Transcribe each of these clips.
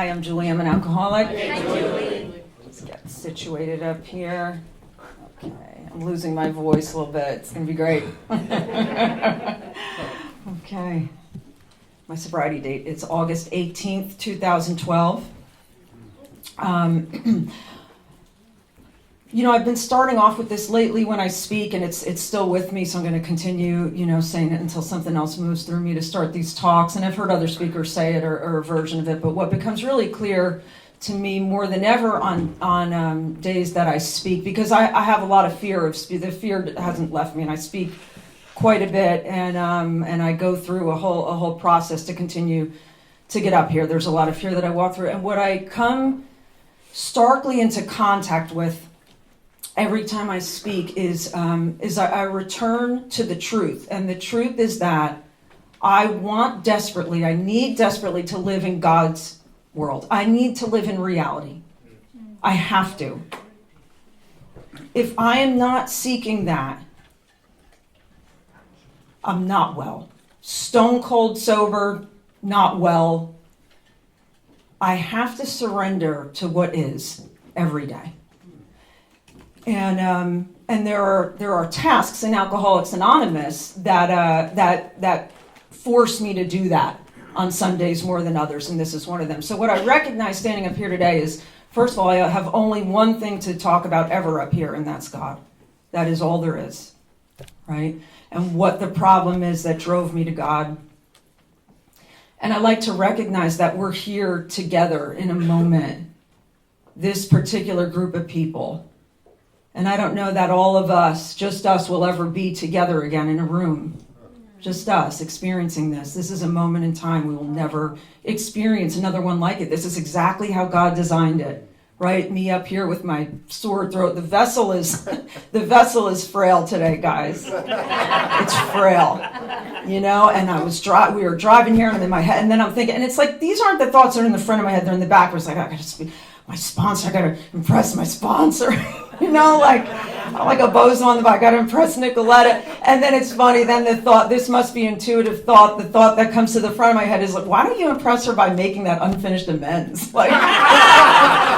Hi, I'm Julie. I'm an alcoholic. Hi, Julie. Let's get situated up here. Okay, I'm losing my voice a little bit. It's going to be great. Okay. My sobriety date is August 18th, 2012. I've been starting off with this lately when I speak, and it's still with me, so I'm going to continue, saying it until something else moves through me to start these talks. And I've heard other speakers say it or a version of it, but what becomes really clear to me more than ever on days that I speak, because I have a lot of fear the fear hasn't left me, and I speak quite a bit, and I go through a whole process to continue to get up here. There's a lot of fear that I walk through, and what I come starkly into contact with every time I speak is I return to the truth. And the truth is that I need desperately to live in God's world. I need to live in reality. I have to. If I am not seeking that, I'm not well. Stone cold sober, not well. I have to surrender to what is every day. And there are tasks in Alcoholics Anonymous that force me to do that on some days more than others, and this is one of them. So what I recognize standing up here today is, first of all, I have only one thing to talk about ever up here, and that's God. That is all there is, right? And what the problem is that drove me to God. And I like to recognize that we're here together in a moment, this particular group of people. And I don't know that all of us, just us, will ever be together again in a room. Just us experiencing this. This is a moment in time. We will never experience another one like it. This is exactly how God designed it. Right? Me up here with my sore throat. The vessel is frail today, guys. It's frail. And we were driving here, and I'm in my head, and then I'm thinking, and it's like, these aren't the thoughts that are in the front of my head, they're in the back. Where it's like, I gotta speak. My sponsor, I gotta impress my sponsor. Like a bozo on the back, I gotta impress Nicoletta. And then it's funny, then the thought, this must be intuitive thought, the thought that comes to the front of my head is like, why don't you impress her by making that unfinished amends? Like,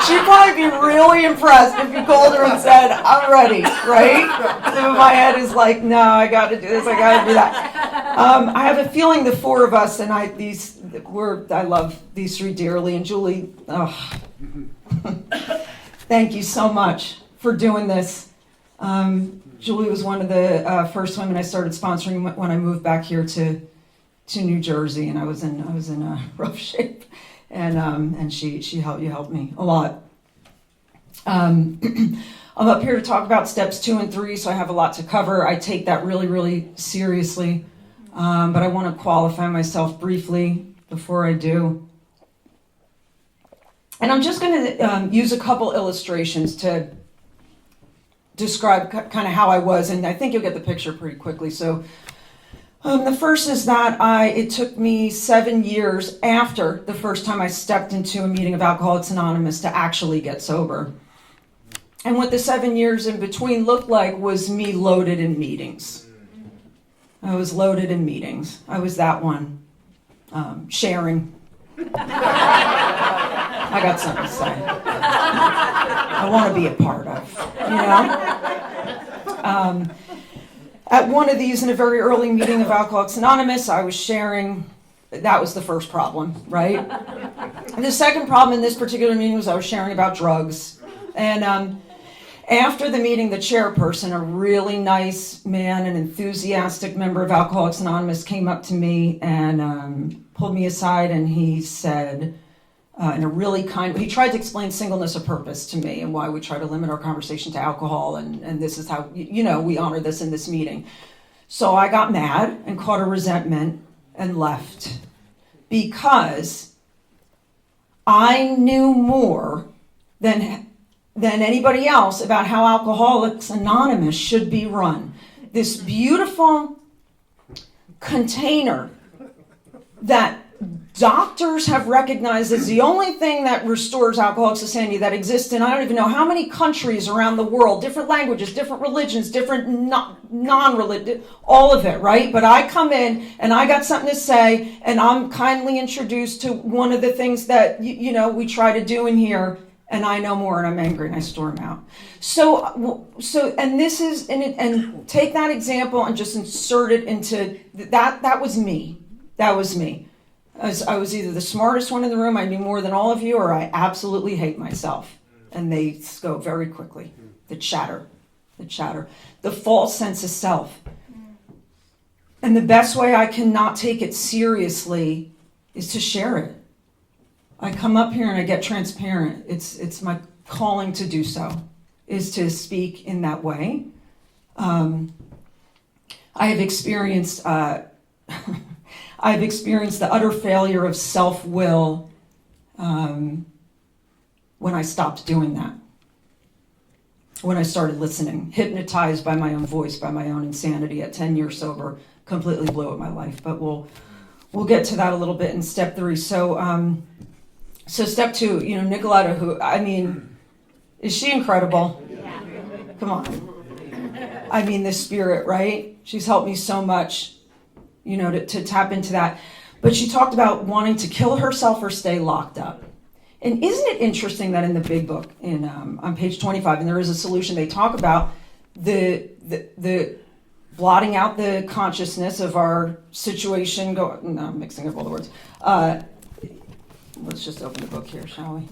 she'd probably be really impressed if you called her and said, I'm ready, right? So my head is like, no, I gotta do this, I gotta do that. I have a feeling the four of us, and I love these three dearly, and Julie, thank you so much for doing this. Julie was one of the first women I started sponsoring when I moved back here to New Jersey, and I was in rough shape, and she helped me a lot. I'm up here to talk about steps 2 and 3, so I have a lot to cover. I take that really, really seriously, but I want to qualify myself briefly before I do. And I'm just going to use a couple illustrations to describe kind of how I was, and I think you'll get the picture pretty quickly. So the first is that it took me 7 years after the first time I stepped into a meeting of Alcoholics Anonymous to actually get sober. And what the 7 years in between looked like was me loaded in meetings. I was loaded in meetings. I was that one, sharing. I got something to say. I want to be a part of, At one of these, in a very early meeting of Alcoholics Anonymous, I was sharing. That was the first problem, right? And the second problem in this particular meeting was I was sharing about drugs. And after the meeting, the chairperson, a really nice man, an enthusiastic member of Alcoholics Anonymous, came up to me and pulled me aside, and he said, in a really he tried to explain singleness of purpose to me and why we try to limit our conversation to alcohol, and this is how, we honor this in this meeting. So I got mad and caught a resentment and left, because I knew more than anybody else about how Alcoholics Anonymous should be run. This beautiful container that doctors have recognized is the only thing that restores Alcoholics of Sanity that exists in, I don't even know how many countries around the world, different languages, different religions, different non-religious, all of it, right? But I come in and I got something to say, and I'm kindly introduced to one of the things that, we try to do in here, and I know more, and I'm angry, and I storm out. So, and this is, and take that example and just insert it into, that was me. That was me. I was either the smartest one in the room, I knew more than all of you, or I absolutely hate myself. And they go very quickly. The chatter, the false sense of self. And the best way I can not take it seriously is to share it. I come up here and I get transparent. It's my calling to do so, is to speak in that way. I have experienced the utter failure of self-will when I stopped doing that. When I started listening, hypnotized by my own voice, by my own insanity at 10 years sober, completely blew up my life. But we'll get to that a little bit in step 3. So step 2, Nicoletta, who, is she incredible? Yeah. Come on. The spirit, right? She's helped me so much, to tap into that. But she talked about wanting to kill herself or stay locked up. And isn't it interesting that in the big book, on page 25, and there is a solution, they talk about the blotting out the consciousness of our situation. I'm mixing up all the words. Let's just open the book here, shall we?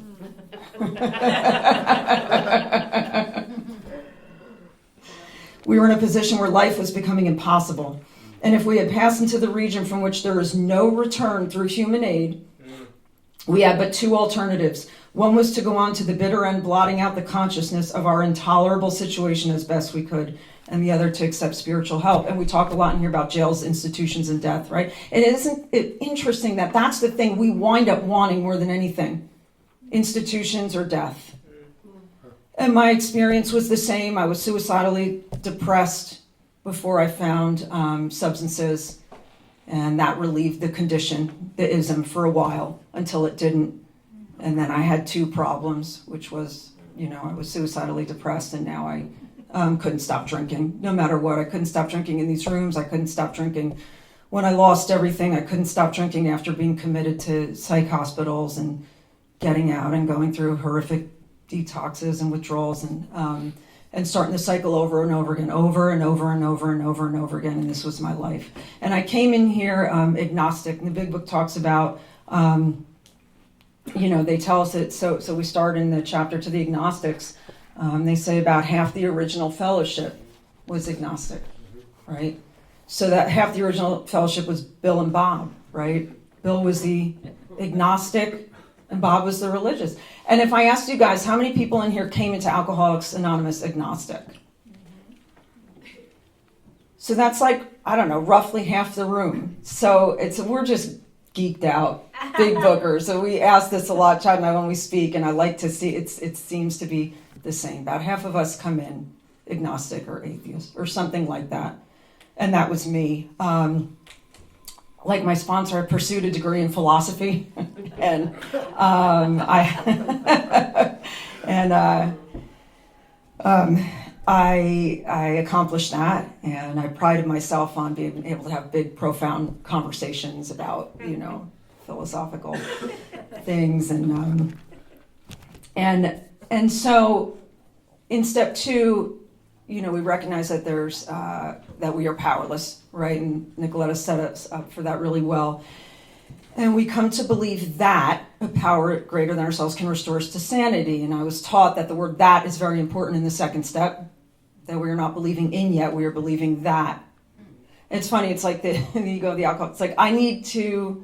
We were in a position where life was becoming impossible. And if we had passed into the region from which there is no return through human aid, we had but 2 alternatives. One was to go on to the bitter end, blotting out the consciousness of our intolerable situation as best we could, and the other to accept spiritual help. And we talk a lot in here about jails, institutions, and death, right? And isn't it interesting that that's the thing we wind up wanting more than anything? Institutions or death. And my experience was the same. I was suicidally depressed before I found substances, and that relieved the condition, the ism, for a while until it didn't. And then I had 2 problems, which was, I was suicidally depressed, and now I couldn't stop drinking. No matter what, I couldn't stop drinking in these rooms. I couldn't stop drinking when I lost everything. I couldn't stop drinking after being committed to psych hospitals and getting out and going through horrific detoxes and withdrawals and starting the cycle over and over again, over and over and over and over and over again. And this was my life. And I came in here agnostic. And the big book talks about, they tell us that, so we start in the chapter to the agnostics. They say about half the original fellowship was agnostic, right? So that half the original fellowship was Bill and Bob, right? Bill was the agnostic and Bob was the religious. And if I asked you guys, how many people in here came into Alcoholics Anonymous agnostic? So that's like, I don't know, roughly half the room. So we're just geeked out, big bookers. So we ask this a lot, Chad and I, when we speak, and I like to see, it seems to be the same. About half of us come in agnostic or atheist or something like that. And that was me. Like my sponsor, I pursued a degree in philosophy, and I accomplished that, and I prided myself on being able to have big, profound conversations about, philosophical things, and so in step 2, we recognize that there's that we are powerless, right? And Nicoletta set us up for that really well. And we come to believe that a power greater than ourselves can restore us to sanity. And I was taught that the word "that" is very important in the second step, that we are not believing in yet, we are believing that. It's funny, it's like the ego of the alcohol. It's like I need to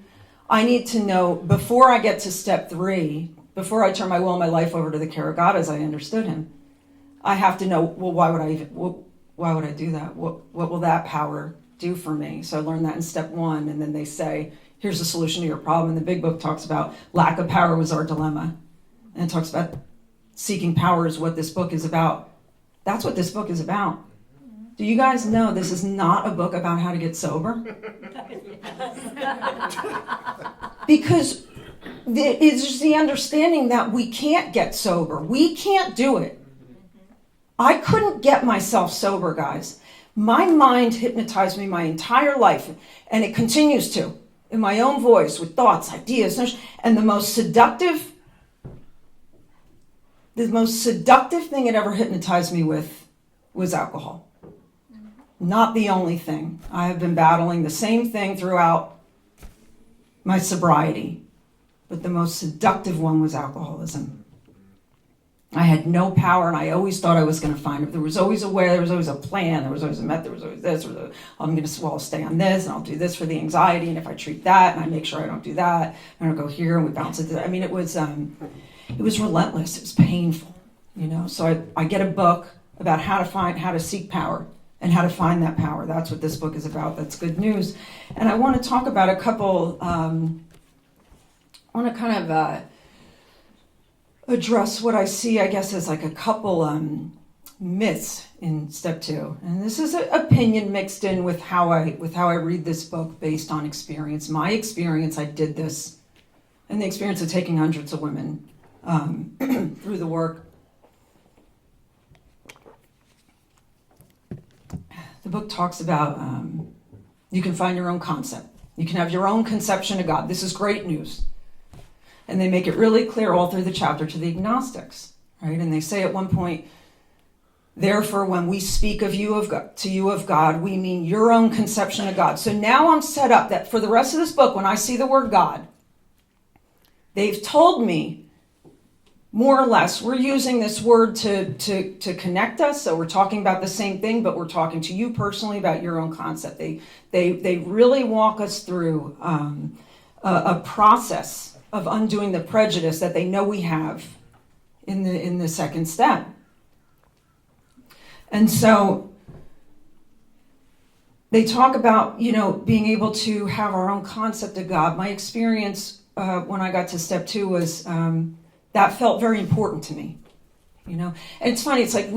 know before I get to step 3, before I turn my will and my life over to the care of God as I understood him, I have to know, well, why would I do that? What will that power do for me? So I learned that in step 1, and then they say, here's the solution to your problem. And the big book talks about lack of power was our dilemma. And it talks about seeking power is what this book is about. That's what this book is about. Do you guys know this is not a book about how to get sober? Because it's just the understanding that we can't get sober. We can't do it. I couldn't get myself sober, guys. My mind hypnotized me my entire life, and it continues to, in my own voice, with thoughts, ideas, and the most seductive thing it ever hypnotized me with was alcohol. Not the only thing. I have been battling the same thing throughout my sobriety, but the most seductive one was alcoholism. I had no power, and I always thought I was going to find it. There was always a way, there was always a plan, there was always a method, there was always this, I'll stay on this, and I'll do this for the anxiety, and if I treat that, and I make sure I don't do that, and I'll go here, and we bounce it. I mean, it was relentless, it was painful, So I get a book about how to seek power, and how to find that power. That's what this book is about. That's good news. And I want to talk about a couple, I want to kind of address what I see, I guess, as like a couple myths in step 2. And this is an opinion mixed in with how I read this book based on experience. My experience, I did this, and the experience of taking hundreds of women through the work. The book talks about you can find your own concept. You can have your own conception of God. This is great news. And they make it really clear all through the chapter to the agnostics, right? And they say at one point, therefore, when we speak to you of God, we mean your own conception of God. So now I'm set up that for the rest of this book, when I see the word God, they've told me, more or less, we're using this word to connect us. So we're talking about the same thing, but we're talking to you personally about your own concept. They really walk us through a process of undoing the prejudice that they know we have in the second step. And so they talk about, being able to have our own concept of God. My experience when I got to step 2 was that felt very important to me, And it's funny, it's like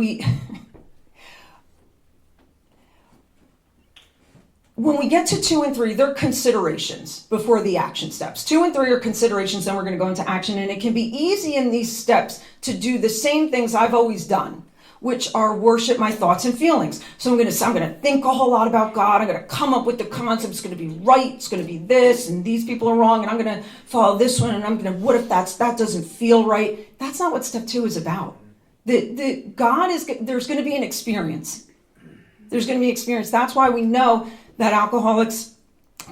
when we get to 2 and 3, they're considerations before the action steps. 2 and 3 are considerations, then we're going to go into action. And it can be easy in these steps to do the same things I've always done, which are worship my thoughts and feelings. So I'm going to think a whole lot about God. I'm going to come up with the concept. It's going to be right. It's going to be this, and these people are wrong, and I'm going to follow this one, and I'm going to, what if that doesn't feel right? That's not what step 2 is about. There's going to be an experience. There's going to be experience. That's why we know that alcoholics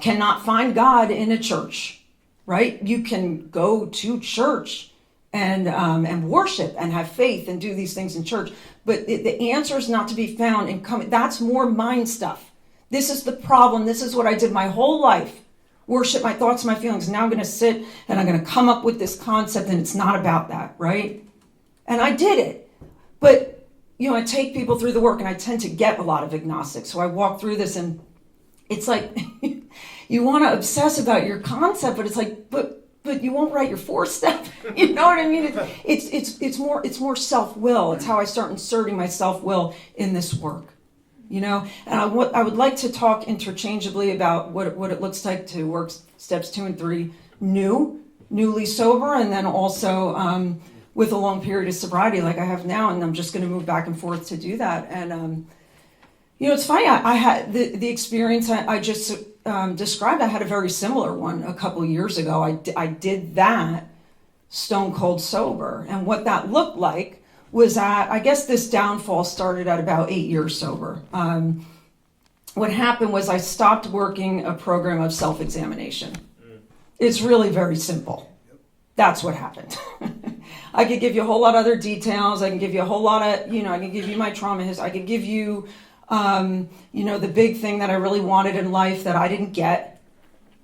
cannot find God in a church, right? You can go to church and worship and have faith and do these things in church, but the answer is not to be found in coming. That's more mind stuff. This is the problem. This is what I did my whole life. Worship my thoughts, my feelings. Now I'm going to sit and I'm going to come up with this concept, and it's not about that, right? And I did it, but I take people through the work, and I tend to get a lot of agnostics. So I walk through this, and it's like you want to obsess about your concept, but it's like, but you won't write your 4th step. You know what I mean? It's more self-will. It's how I start inserting my self-will in this work. And I would like to talk interchangeably about what it looks like to work steps 2 and 3 newly sober, and then also with a long period of sobriety like I have now, and I'm just going to move back and forth to do that. And it's funny. I had the experience I just described. I had a very similar one a couple of years ago. I did that stone cold sober, and what that looked like was that I guess this downfall started at about 8 years sober. What happened was I stopped working a program of self-examination. It's really very simple. That's what happened. I could give you a whole lot of other details. I can give you a whole lot of, I can give you my trauma history. I could give you the big thing that I really wanted in life that I didn't get,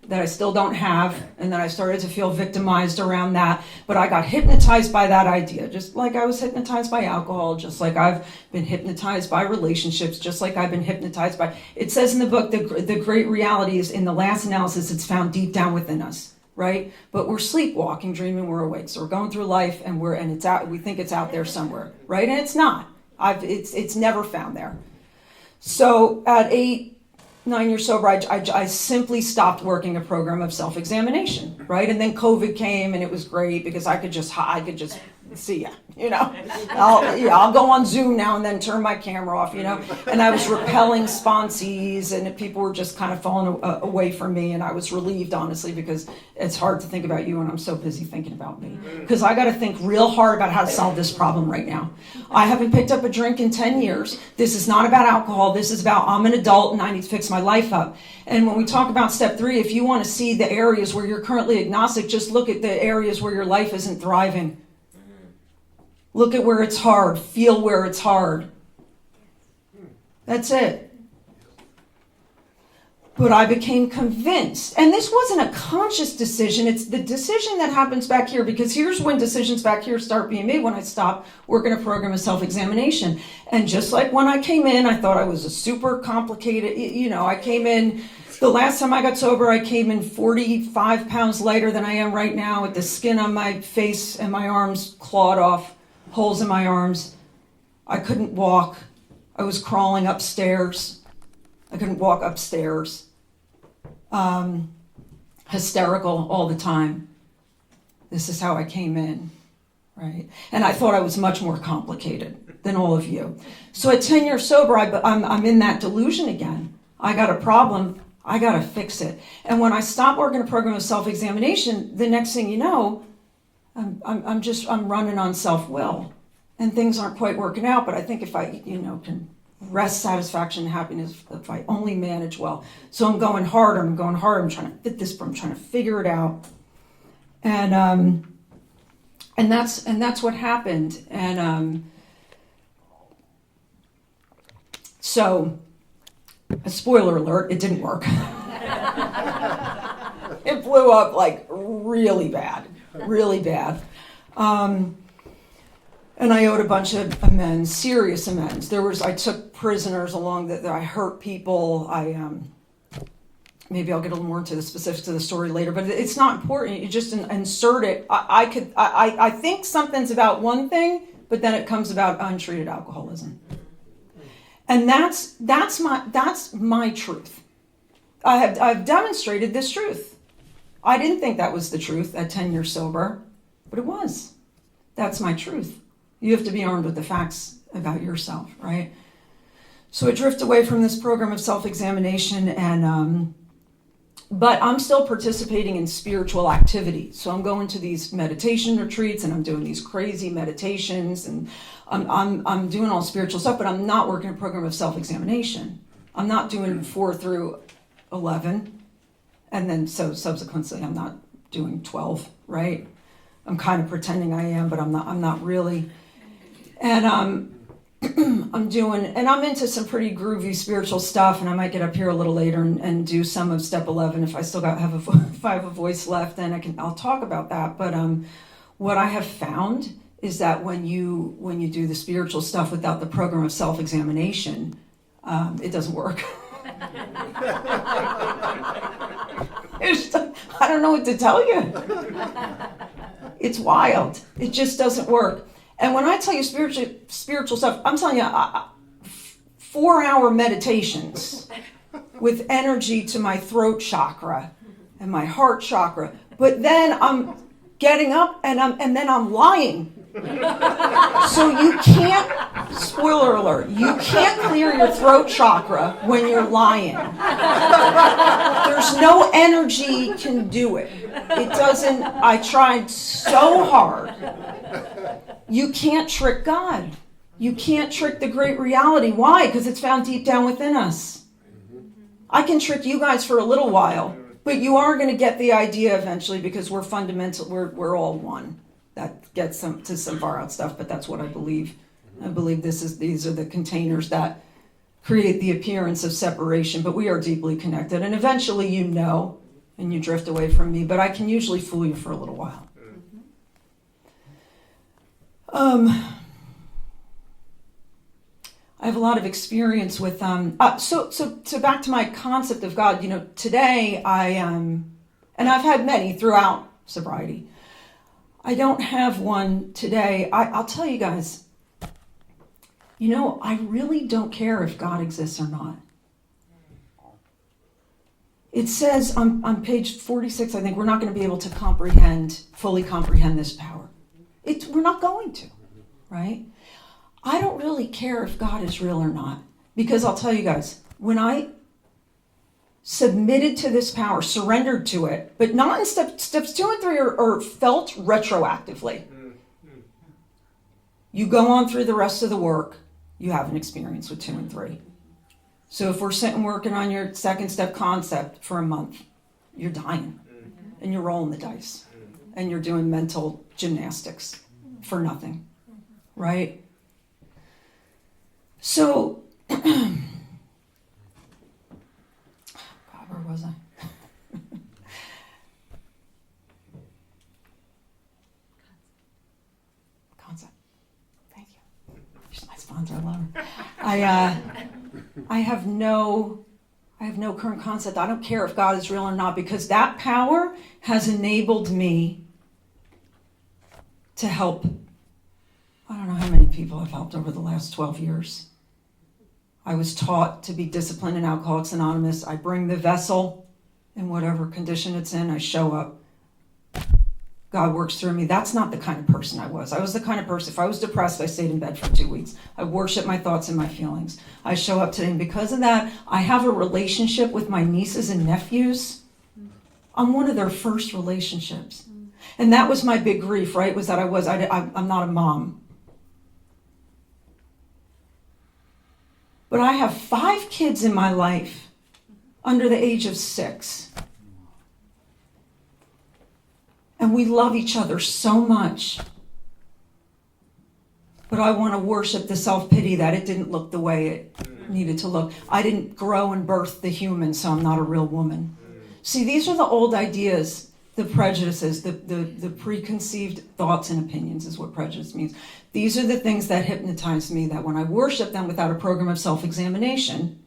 that I still don't have, and then I started to feel victimized around that. But I got hypnotized by that idea, just like I was hypnotized by alcohol, just like I've been hypnotized by relationships, just like I've been hypnotized by, it says in the book, the great reality is in the last analysis, it's found deep down within us, right? But we're sleepwalking, dreaming we're awake. So we're going through life, and it's out, we think it's out there somewhere, right? And it's not. It's never found there. So at 8 9 years sober, I simply stopped working a program of self-examination, right? And then COVID came, and it was great because I could just see ya, I'll go on Zoom now and then turn my camera off, and I was repelling sponsees, and people were just kind of falling away from me, and I was relieved, honestly, because it's hard to think about you when I'm so busy thinking about me, because I got to think real hard about how to solve this problem right now. I haven't picked up a drink in 10 years. This is not about alcohol. This is about I'm an adult and I need to fix my life up. And when we talk about step 3, if you want to see the areas where you're currently agnostic, just look at the areas where your life isn't thriving. Look at where it's hard. Feel where it's hard. That's it. But I became convinced, and this wasn't a conscious decision. It's the decision that happens back here, because here's when decisions back here start being made, when I stop working a program of self-examination. And just like when I came in, I thought I was a super complicated, I came in, the last time I got sober, I came in 45 pounds lighter than I am right now, with the skin on my face and my arms clawed off, holes in my arms. I couldn't walk. I was crawling upstairs. I couldn't walk upstairs. Hysterical all the time. This is how I came in, right? And I thought I was much more complicated than all of you. So at 10 years sober, I'm in that delusion again. I got a problem. I got to fix it. And when I stopped working a program of self-examination, the next thing you know, I'm running on self-will, and things aren't quite working out. But I think if I, can rest, satisfaction, and happiness, if I only manage well. So I'm going harder. I'm trying to fit this, but I'm trying to figure it out. And that's what happened. And so, a spoiler alert, it didn't work. It blew up like really bad. And I owed a bunch of amends, serious amends. I took prisoners along that I hurt people. Maybe I'll get a little more into the specifics of the story later, but it's not important. You just insert it. I think something's about one thing, but then it comes about untreated alcoholism. And that's my truth. I've demonstrated this truth. I didn't think that was the truth at 10 years sober, but it was. That's my truth. You have to be armed with the facts about yourself, right? So I drift away from this program of self-examination, but I'm still participating in spiritual activity. So I'm going to these meditation retreats, and I'm doing these crazy meditations, and I'm doing all spiritual stuff, but I'm not working a program of self-examination. I'm not doing 4 through 11, and then so subsequently I'm not doing 12, right? I'm kind of pretending I am, but I'm not really. And I'm into some pretty groovy spiritual stuff, and I might get up here a little later and do some of step 11 if I still if I have a voice left, then I'll talk about that. But what I have found is that when you do the spiritual stuff without the program of self-examination, it doesn't work. I don't know what to tell you. It's wild. It just doesn't work. And when I tell you spiritual stuff, I'm telling you 4-hour meditations with energy to my throat chakra and my heart chakra. But then I'm getting up and then I'm lying. So you can't, spoiler alert, you can't clear your throat chakra when you're lying. There's no energy can do it. It doesn't, I tried so hard. You can't trick God. You can't trick the great reality. Why? Because it's found deep down within us. I can trick you guys for a little while, but you are going to get the idea eventually, because we're fundamental, we're all one. That gets to some far out stuff, but that's what I believe. I believe these are the containers that create the appearance of separation, but we are deeply connected. And eventually and you drift away from me, but I can usually fool you for a little while. I have a lot of experience with, so back to my concept of God, today and I've had many throughout sobriety. I don't have one today. I'll tell you guys, I really don't care if God exists or not. it says on page 46, I think, we're not going to be able to fully comprehend this power. We're not going to, right? I don't really care if God is real or not, because I'll tell you guys, when I submitted to this power, surrendered to it, but not in steps 2 and 3 are felt retroactively. You go on through the rest of the work, you have an experience with 2 and 3. So if we're sitting working on your second step concept for a month, you're dying and you're rolling the dice and you're doing mental gymnastics for nothing, right? So, God, where was I? Concept. Thank you. She's my sponsor. I love her. I have no current concept. I don't care if God is real or not, because that power has enabled me to help. I don't know how many people I've helped over the last 12 years. I was taught to be disciplined in Alcoholics Anonymous. I bring the vessel in whatever condition it's in. I show up. God works through me. That's not the kind of person I was. I was the kind of person, if I was depressed, I stayed in bed for 2 weeks. I worship my thoughts and my feelings. I show up today, and because of that, I have a relationship with my nieces and nephews. I'm one of their first relationships. And that was my big grief, right? Was that I'm not a mom. But I have 5 kids in my life under the age of 6. And we love each other so much. But I want to worship the self-pity that it didn't look the way it needed to look. I didn't grow and birth the human, so I'm not a real woman. See, these are the old ideas, the prejudices, the preconceived thoughts and opinions is what prejudice means. These are the things that hypnotize me, that when I worship them without a program of self-examination,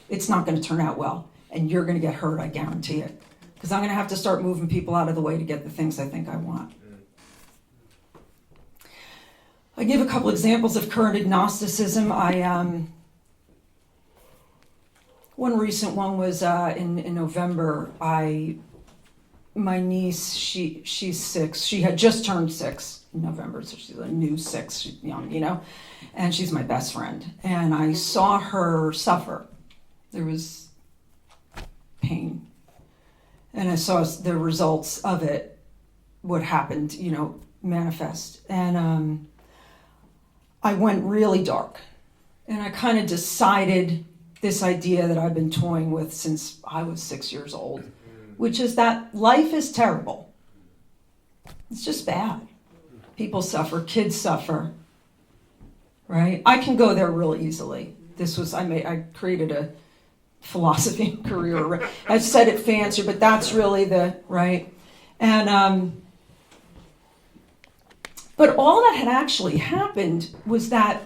it's not going to turn out well. And you're going to get hurt, I guarantee it. Because I'm going to have to start moving people out of the way to get the things I think I want. I give a couple examples of current agnosticism. One recent one was in November. My niece, she's 6. She had just turned 6 in November, so she's a new 6. She's young, and she's my best friend. And I saw her suffer. There was pain. And I saw the results of it, what happened, manifest. And I went really dark. And I kind of decided this idea that I've been toying with since I was 6 years old, which is that life is terrible. It's just bad. People suffer, kids suffer, right? I can go there real easily. I created a philosophy career. I said it fancy, but that's really right. And but all that had actually happened was that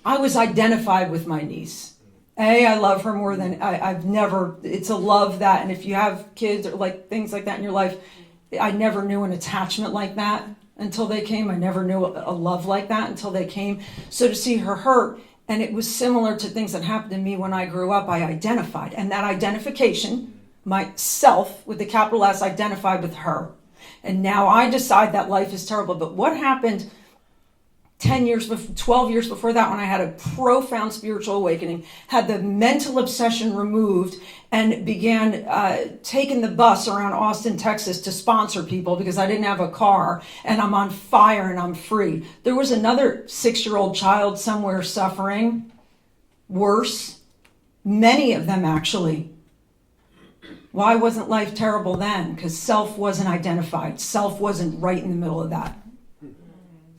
I was identified with my niece. I love her more than I've never. It's a love that, and if you have kids or things like that in your life, I never knew an attachment like that until they came. I never knew a love like that until they came. So to see her hurt. And it was similar to things that happened to me when I grew up. I identified. And that identification, myself, with the capital S, identified with her. And now I decide that life is terrible. But what happened 12 years before that, when I had a profound spiritual awakening, had the mental obsession removed, and began taking the bus around Austin, Texas to sponsor people because I didn't have a car, and I'm on fire and I'm free. There was another 6-year-old child somewhere suffering, worse, many of them actually. Why wasn't life terrible then? Because self wasn't identified. Self wasn't right in the middle of that.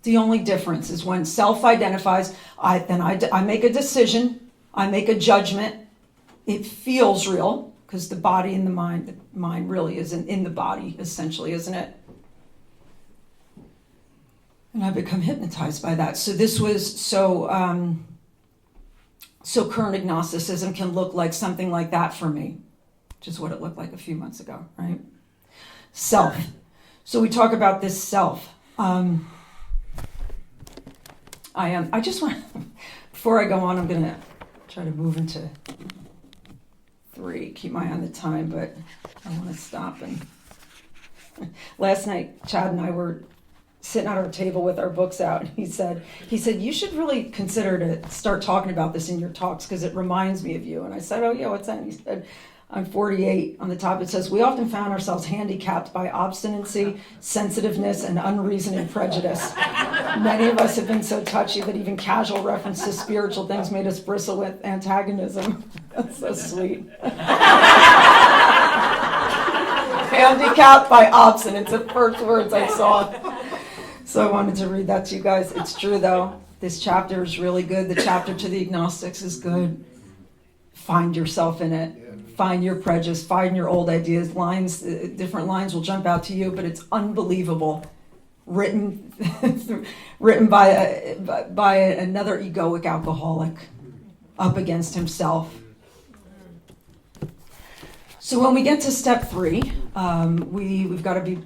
The only difference is when self identifies, I make a decision, I make a judgment. It feels real because the body and the mind really isn't in the body, essentially, isn't it? And I become hypnotized by that. So this was so current agnosticism can look like something like that for me, which is what it looked like a few months ago, right? Self. So we talk about this self. I just want, before I go on, I'm going to try to move into 3. Keep my eye on the time, but I want to stop. And last night, Chad and I were sitting at our table with our books out, and he said, you should really consider to start talking about this in your talks because it reminds me of you. And I said, oh yeah, what's that? And he said, I'm 48. On the top it says, we often found ourselves handicapped by obstinacy, sensitiveness, and unreasoning prejudice. Many of us have been so touchy that even casual reference to spiritual things made us bristle with antagonism. That's so sweet. Handicapped by obstinance, the first words I saw. So I wanted to read that to you guys. It's true though. This chapter is really good. The chapter to the agnostics is good. Find yourself in it. Find your prejudice, find your old ideas. Lines, different lines will jump out to you, but it's unbelievable. Written by another egoic alcoholic up against himself. So when we get to step 3, we've got to be.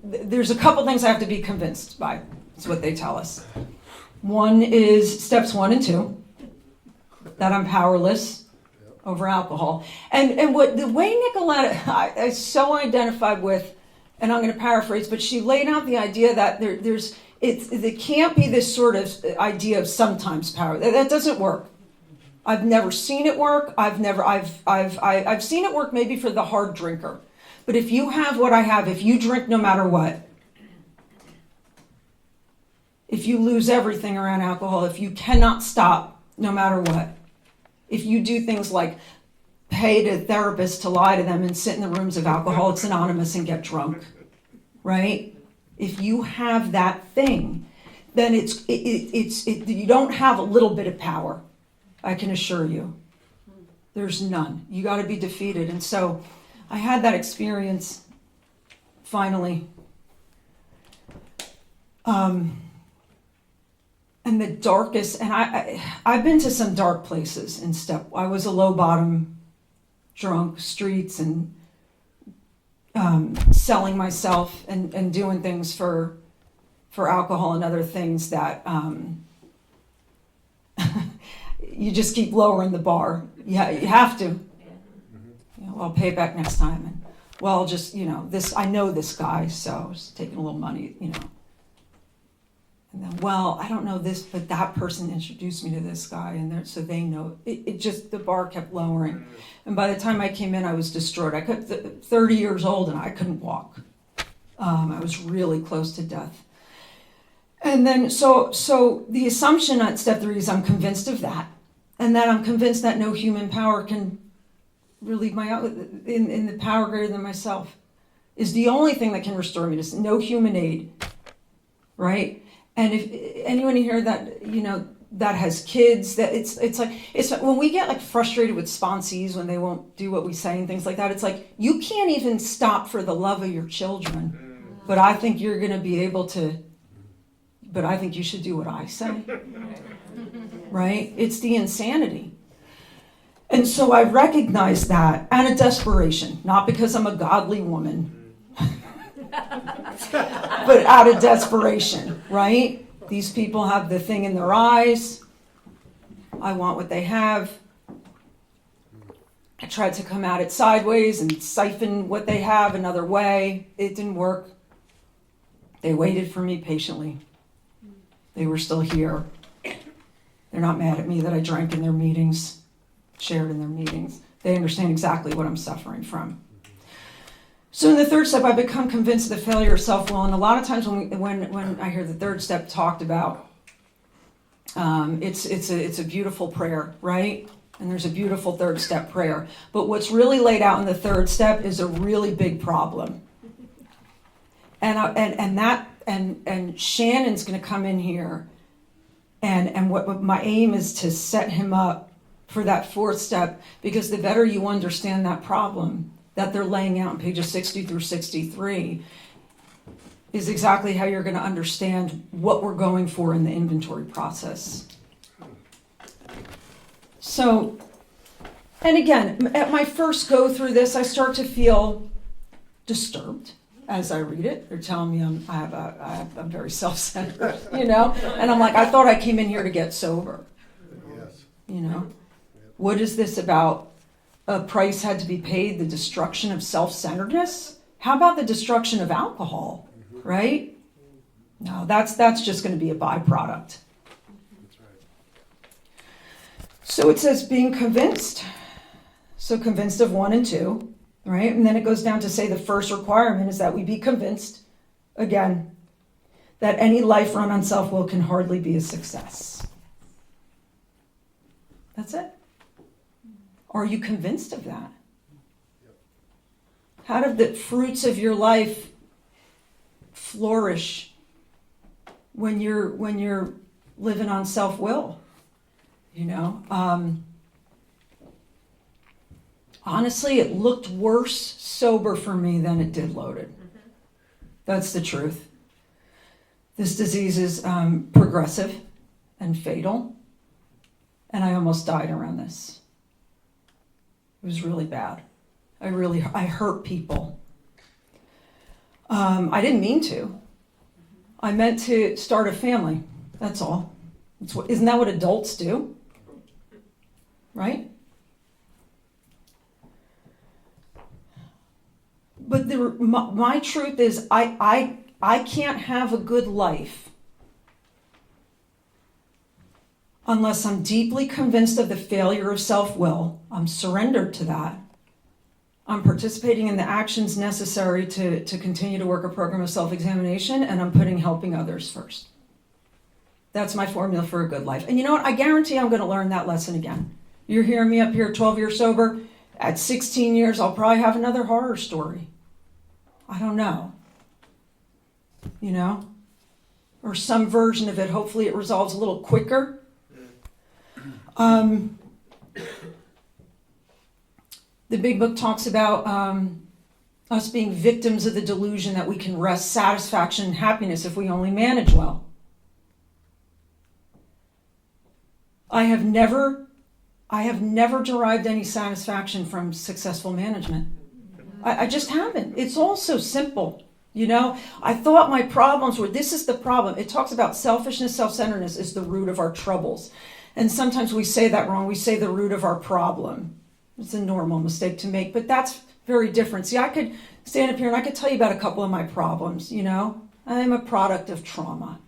There's a couple things I have to be convinced by. That's what they tell us. One is steps 1 and 2, that I'm powerless over alcohol. And what the way Nicoletta I so identified with, and I'm going to paraphrase, but she laid out the idea that there can't be this sort of idea of sometimes power. That doesn't work. I've never seen it work. I've seen it work maybe for the hard drinker. But if you have what I have, if you drink no matter what, if you lose everything around alcohol, if you cannot stop no matter what, if you do things like pay to therapists to lie to them and sit in the rooms of Alcoholics Anonymous and get drunk, right? If you have that thing, then you don't have a little bit of power. I can assure you, there's none. You got to be defeated. And so I had that experience finally. And the darkest, and I've been to some dark places in step. I was a low bottom, drunk, streets, and selling myself and doing things for alcohol and other things that you just keep lowering the bar. Yeah, you have to. I'll pay it back next time. And well, just I know this guy, so just taking a little money, And then, well, I don't know this, but that person introduced me to this guy, and so they know. It just, the bar kept lowering. And by the time I came in, I was destroyed. 30 years old, and I couldn't walk. I was really close to death. And then, so the assumption at step 3 is I'm convinced of that. And that I'm convinced that no human power can relieve in the power greater than myself. Is the only thing that can restore me. Just no human aid, right? And if anyone here that that has kids, that it's when we get like frustrated with sponsees when they won't do what we say and things like that, it's like you can't even stop for the love of your children, but I think you're going to be able to. But I think you should do what I say, right? It's the insanity. And so I recognize that, and a desperation, not because I'm a godly woman. But out of desperation, right? These people have the thing in their eyes. I want what they have. I tried to come at it sideways and siphon what they have another way. It didn't work. They waited for me patiently. They were still here. They're not mad at me that I drank in their meetings, shared in their meetings. They understand exactly what I'm suffering from. So in the third step, I become convinced of the failure of self-will. And a lot of times when I hear the third step talked about, it's a beautiful prayer, right? And there's a beautiful third step prayer. But what's really laid out in the third step is a really big problem. And Shannon's going to come in here, and what my aim is to set him up for that fourth step, because the better you understand that problem that they're laying out on pages 60 through 63 is exactly how you're going to understand what we're going for in the inventory process. So, and again, at my first go through this, I start to feel disturbed as I read it. They're telling me I'm very self-centered, and I'm like, I thought I came in here to get sober. Yes. What is this about a price had to be paid, the destruction of self-centeredness. How about the destruction of alcohol, right? No, that's just going to be a byproduct. That's right. So it says being convinced. So convinced of 1 and 2, right? And then it goes down to say the first requirement is that we be convinced, again, that any life run on self-will can hardly be a success. That's it. Are you convinced of that? How do the fruits of your life flourish when you're living on self-will? You know, honestly, it looked worse sober for me than it did loaded. That's the truth. This disease is progressive and fatal, and I almost died around this. It was really bad. I hurt people. I didn't mean to. I meant to start a family. That's all. Isn't that what adults do? Right? But my truth is, I can't have a good life unless I'm deeply convinced of the failure of self-will. I'm surrendered to that. I'm participating in the actions necessary to continue to work a program of self-examination, and I'm putting helping others first. That's my formula for a good life. And you know what? I guarantee I'm going to learn that lesson again. You're hearing me up here 12 years sober. At 16 years, I'll probably have another horror story. I don't know. You know? Or some version of it. Hopefully it resolves a little quicker. The big book talks about us being victims of the delusion that we can wrest satisfaction and happiness if we only manage well. I have never derived any satisfaction from successful management. I just haven't. It's all so simple. You know, I thought my problems were, this is the problem. It talks about selfishness, self-centeredness is the root of our troubles. And sometimes we say that wrong. We say the root of our problem. It's a normal mistake to make, but that's very different. See, I could stand up here and I could tell you about a couple of my problems, you know. I am a product of trauma.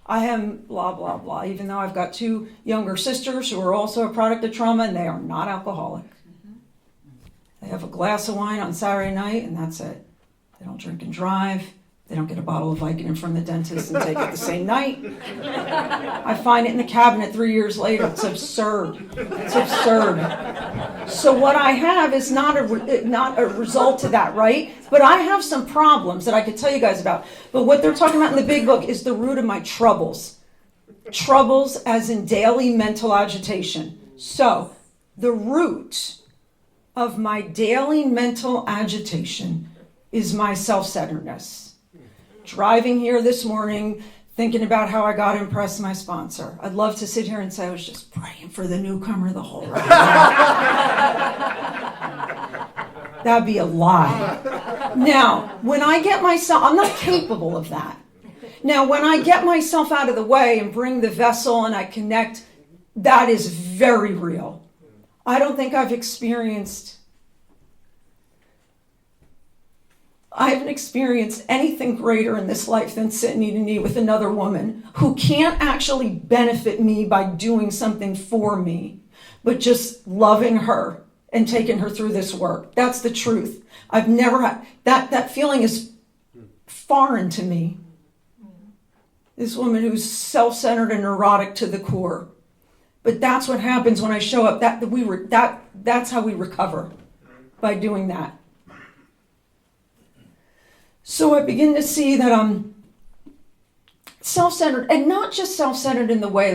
I am blah, blah, blah, even though I've got 2 younger sisters who are also a product of trauma, and they are not alcoholic. They have a glass of wine on Saturday night, and that's it. They don't drink and drive. They don't get a bottle of Vicodin from the dentist and take it the same night. I find it in the cabinet 3 years later. It's absurd. It's absurd. So what I have is not a result to that, right? But I have some problems that I could tell you guys about. But what they're talking about in the big book is the root of my troubles. Troubles as in daily mental agitation. So the root of my daily mental agitation is my self-centeredness. Driving here this morning, thinking about how I got to impress my sponsor. I'd love to sit here and say I was just praying for the newcomer the whole ride. That'd be a lie. Now, when I get myself, I'm not capable of that. Now, when I get myself out of the way and bring the vessel and I connect, that is very real. I don't think I haven't experienced anything greater in this life than sitting knee to knee with another woman who can't actually benefit me by doing something for me, but just loving her and taking her through this work. That's the truth. I've never had, that feeling is foreign to me. This woman who's self-centered and neurotic to the core. But that's what happens when I show up. That's how we recover, by doing that. So I begin to see that I'm self-centered, and not just self-centered in the way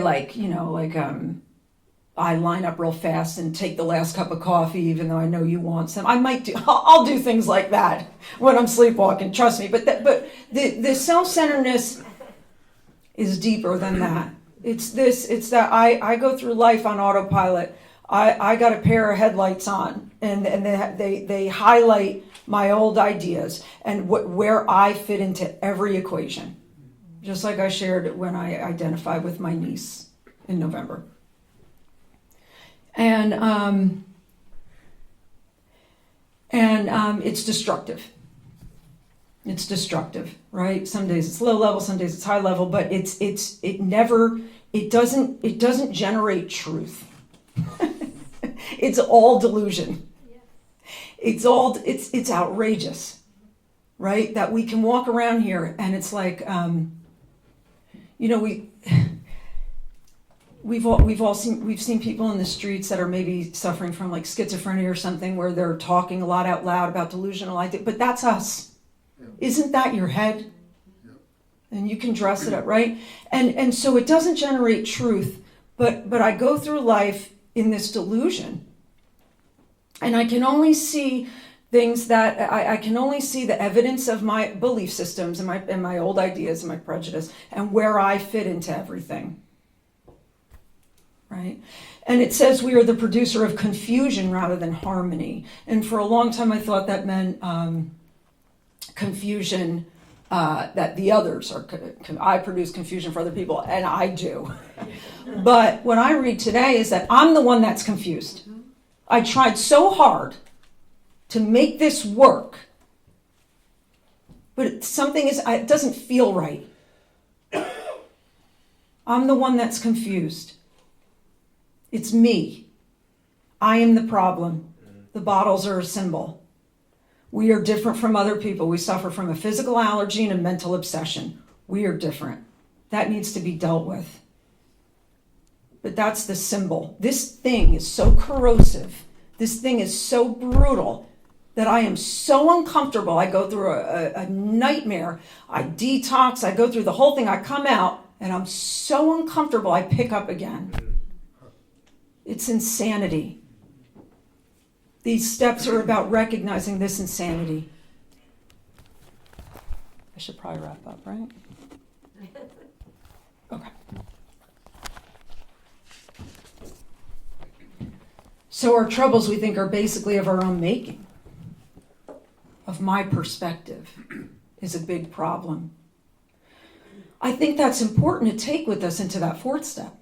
I line up real fast and take the last cup of coffee even though I know you want some. I'll do things like that when I'm sleepwalking, trust me. But the self-centeredness is deeper than that. It's that I go through life on autopilot. I got a pair of headlights on, and they highlight my old ideas and where I fit into every equation. Just like I shared when I identified with my niece in November. And And it's destructive. It's destructive, right? Some days it's low level, some days it's high level, but it doesn't generate truth. It's all delusion. It's outrageous, right? That we can walk around here and it's like, we've seen people in the streets that are maybe suffering from like schizophrenia or something, where they're talking a lot out loud about delusional ideas, but that's us. Yeah. Isn't that your head? Yeah. And you can dress it up, right? And so it doesn't generate truth, but I go through life in this delusion, and I can only see things that I can only see the evidence of my belief systems and my old ideas and my prejudice and where I fit into everything. Right? And it says we are the producer of confusion rather than harmony. And for a long time I thought that meant confusion, that the others are, I produce confusion for other people, and I do. But what I read today is that I'm the one that's confused. I tried so hard to make this work, but it doesn't feel right. I'm the one that's confused. It's me. I am the problem. The bottles are a symbol. We are different from other people. We suffer from a physical allergy and a mental obsession. We are different. That needs to be dealt with. But that's the symbol. This thing is so corrosive. This thing is so brutal that I am so uncomfortable. I go through a nightmare. I detox. I go through the whole thing. I come out and I'm so uncomfortable. I pick up again. It's insanity. These steps are about recognizing this insanity. I should probably wrap up, right? Okay. So our troubles, we think, are basically of our own making. Of my perspective is a big problem. I think that's important to take with us into that fourth step.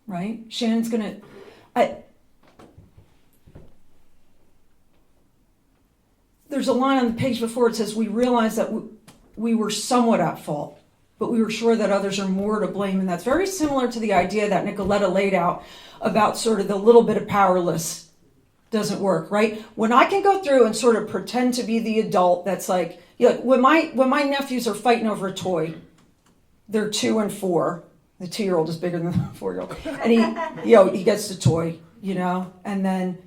Right? Shannon's going to... There's a line on the page before, it says, we realize that we were somewhat at fault, but we were sure that others are more to blame. And that's very similar to the idea that Nicoletta laid out about sort of the little bit of powerless doesn't work, right? When I can go through and sort of pretend to be the adult that's like, when my nephews are fighting over a toy, they're 2 and 4. The 2-year-old is bigger than the 4-year-old. And he gets the toy, and then,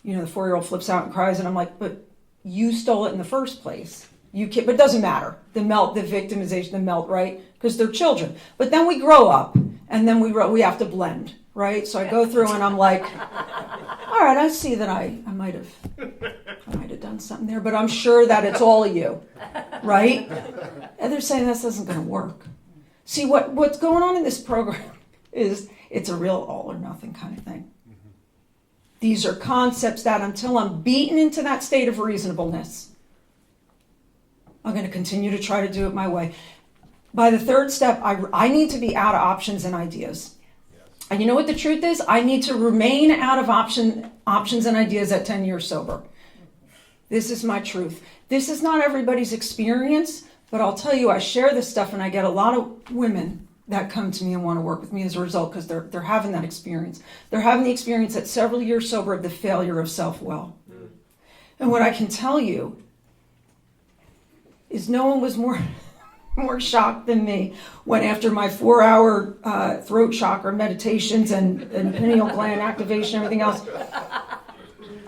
the 4-year-old flips out and cries, and I'm like, but you stole it in the first place. You can't, but it doesn't matter. The victimization, the melt, right? Because they're children. But then we grow up, and then we have to blend, right? So I go through and I'm like, all right, I see that I might have done something there, but I'm sure that it's all of you, right? And they're saying this isn't going to work. See, what's going on in this program is it's a real all or nothing kind of thing. These are concepts that until I'm beaten into that state of reasonableness, I'm going to continue to try to do it my way. By the third step, I need to be out of options and ideas. And you know what the truth is? I need to remain out of options and ideas at 10 years sober. This is my truth. This is not everybody's experience, but I'll tell you, I share this stuff and I get a lot of women that come to me and want to work with me as a result because they're having that experience. They're having the experience at several years sober of the failure of self-will. And what I can tell you is no one was more shocked than me when after my 4-hour throat chakra meditations and pineal gland activation and everything else,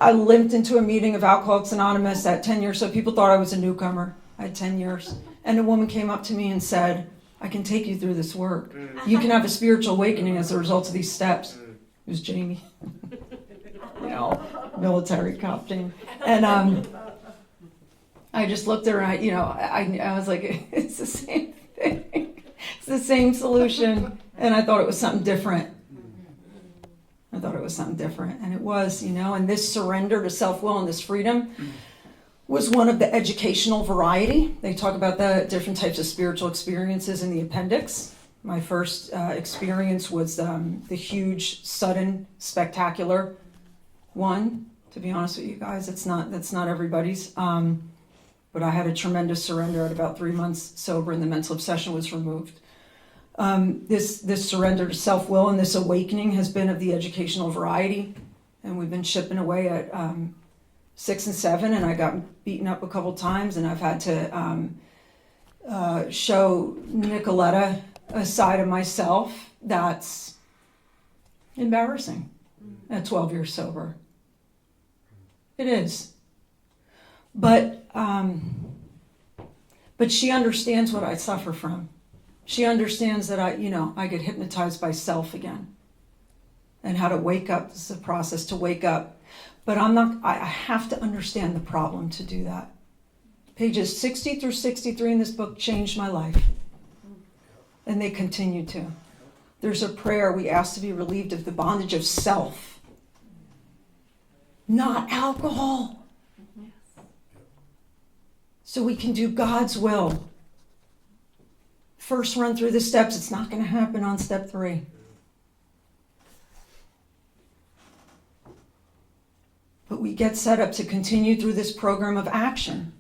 I limped into a meeting of Alcoholics Anonymous at 10 years. So people thought I was a newcomer. I had 10 years. And a woman came up to me and said, I can take you through this work. You can have a spiritual awakening as a result of these steps. It was Jamie. Military cop Jamie. And I just looked at her and I was like, it's the same thing. It's the same solution. And I thought it was something different. And it was, and this surrender to self-will and this freedom was one of the educational variety. They talk about the different types of spiritual experiences in the appendix. My first experience was the huge, sudden, spectacular one To be honest with you guys, that's not everybody's. But I had a tremendous surrender at about 3 months sober, and the mental obsession was removed. This surrender to self-will and this awakening has been of the educational variety, and we've been chipping away at 6 and 7, and I got beaten up a couple times, and I've had to show Nicoletta a side of myself that's embarrassing at 12 years sober. It is. But she understands what I suffer from. She understands that I get hypnotized by self again. And how to wake up. This is a process to wake up. But I have to understand the problem to do that. Pages 60 through 63 in this book changed my life. And they continue to. There's a prayer we ask to be relieved of the bondage of self. Not alcohol. So we can do God's will. First run through the steps. It's not going to happen on step 3. But we get set up to continue through this program of action.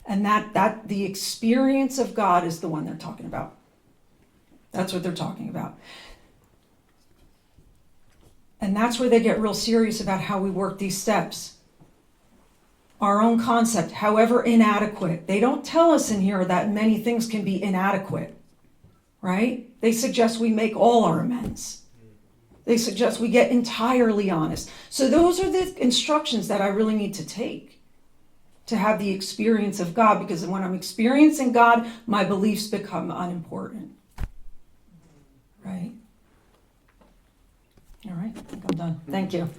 And that the experience of God is the one they're talking about. That's what they're talking about. And that's where they get real serious about how we work these steps. Our own concept, however inadequate. They don't tell us in here that many things can be inadequate, right? They suggest we make all our amends. They suggest we get entirely honest. So those are the instructions that I really need to take to have the experience of God, because when I'm experiencing God, my beliefs become unimportant, right? All right, I think I'm done. Thank you.